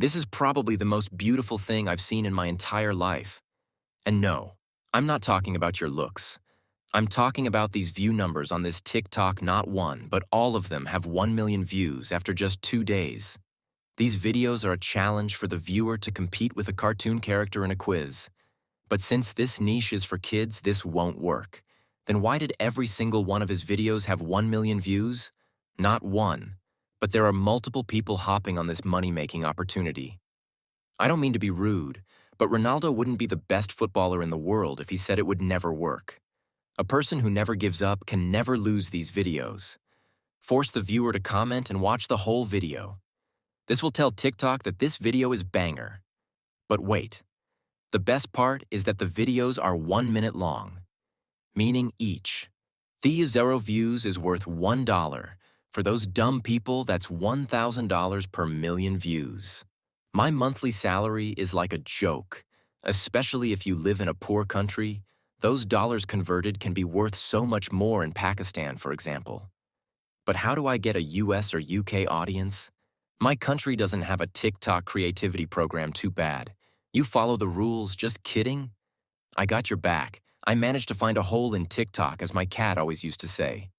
This is probably the most beautiful thing I've seen in my entire life. And no, I'm not talking about your looks. I'm talking about these view numbers on this TikTok. Not one, but all of them have 1 million views after just 2 days. These videos are a challenge for the viewer to compete with a cartoon character in a quiz. But since this niche is for kids, this won't work. Then why did every single one of his videos have 1 million views? Not one, but there are multiple people hopping on this money-making opportunity. I don't mean to be rude, but Ronaldo wouldn't be the best footballer in the world if he said it would never work. A person who never gives up can never lose these videos. Force the viewer to comment and watch the whole video. This will tell TikTok that this video is banger. But wait, the best part is that the videos are 1 minute long, meaning each. The 0 views is worth $1. For those dumb people, that's $1,000 per million views. My monthly salary is like a joke, especially if you live in a poor country. Those dollars converted can be worth so much more in Pakistan, for example. But how do I get a US or UK audience? My country doesn't have a TikTok creativity program. Too bad. You follow the rules, just kidding? I got your back. I managed to find a hole in TikTok, as my cat always used to say.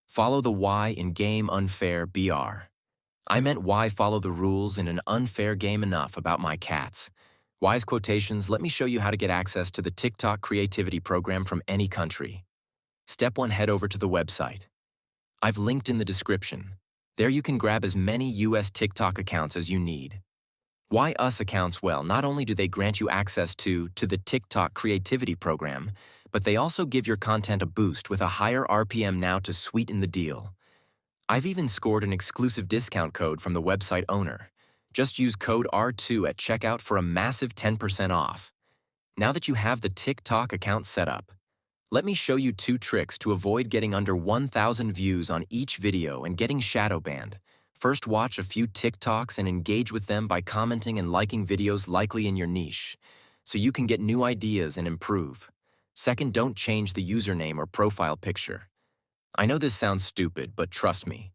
Follow the why in game unfair BR. I meant why follow the rules in an unfair game. Enough about my cats. Wise quotations. Let me show you how to get access to the TikTok creativity program from any country. Step 1. Head over to the website. I've linked in the description. There you can grab as many US TikTok accounts as you need. Why US accounts? Well, not only do they grant you access to the TikTok creativity program, but they also give your content a boost with a higher RPM now to sweeten the deal. I've even scored an exclusive discount code from the website owner. Just use code R2 at checkout for a massive 10% off. Now that you have the TikTok account set up, let me show you 2 tricks to avoid getting under 1,000 views on each video and getting shadow banned. First, watch a few TikToks and engage with them by commenting and liking videos likely in your niche, so you can get new ideas and improve. Second, don't change the username or profile picture. I know this sounds stupid, but trust me.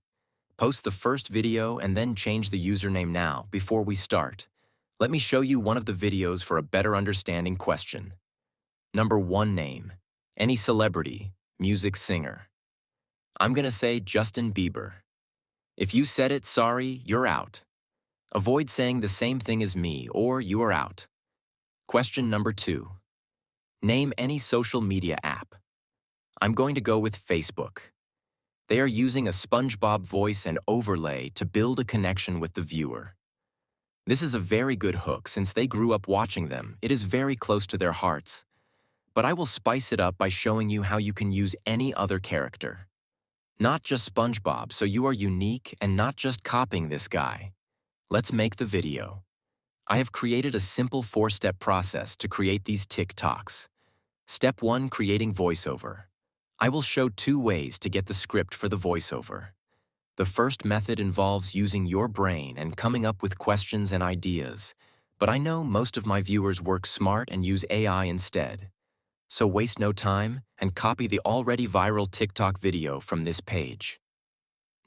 Post the first video and then change the username now before we start. Let me show you one of the videos for a better understanding. Question. Number 1. Name. Any celebrity, music singer. I'm gonna say Justin Bieber. If you said it, sorry, you're out. Avoid saying the same thing as me or you are out. Question number 2. Name any social media app. I'm going to go with Facebook. They are using a SpongeBob voice and overlay to build a connection with the viewer. This is a very good hook since they grew up watching them. It is very close to their hearts. But I will spice it up by showing you how you can use any other character. Not just SpongeBob, so you are unique and not just copying this guy. Let's make the video. I have created a simple 4-step process to create these TikToks. Step 1. Creating voiceover. I will show 2 ways to get the script for the voiceover. The first method involves using your brain and coming up with questions and ideas, but I know most of my viewers work smart and use AI instead. So waste no time and copy the already viral TikTok video from this page.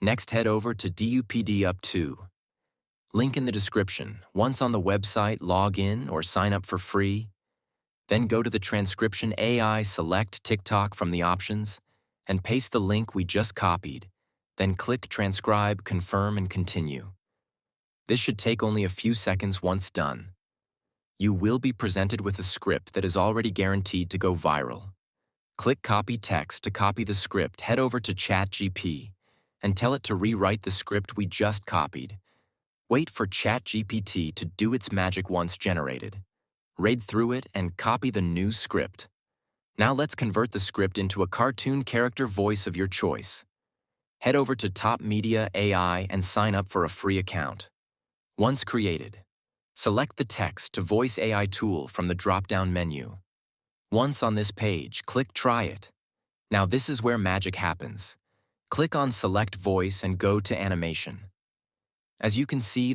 Next, head over to dupdup2. Link in the description. Once on the website, log in or sign up for free. Then go to the transcription AI, select TikTok from the options, and paste the link we just copied. Then click transcribe, confirm, and continue. This should take only a few seconds. Once done, you will be presented with a script that is already guaranteed to go viral. Click copy text to copy the script. Head over to Chatgpt and tell it to rewrite the script we just copied. Wait for Chatgpt to do its magic. Once generated, read through it and copy the new script. Now let's convert the script into a cartoon character voice of your choice. Head over to Top Media AI and sign up for a free account. Once created, select the text to voice AI tool from the drop-down menu. Once on this page, click Try It. Now this is where magic happens. Click on Select Voice and go to Animation. As you can see,